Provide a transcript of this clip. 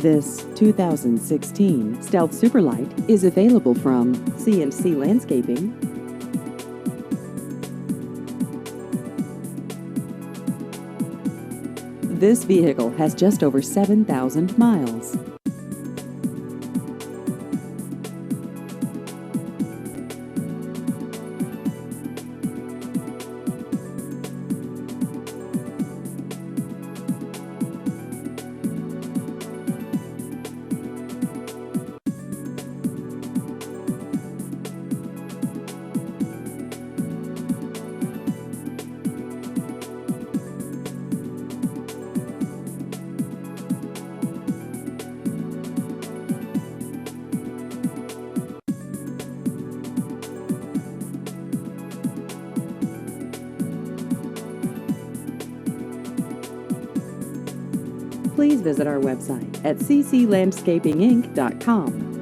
This 2016 Stealth Superlite is available from C&C Landscaping. This vehicle has just over 7,000 miles. Please visit our website at cclandscapinginc.com.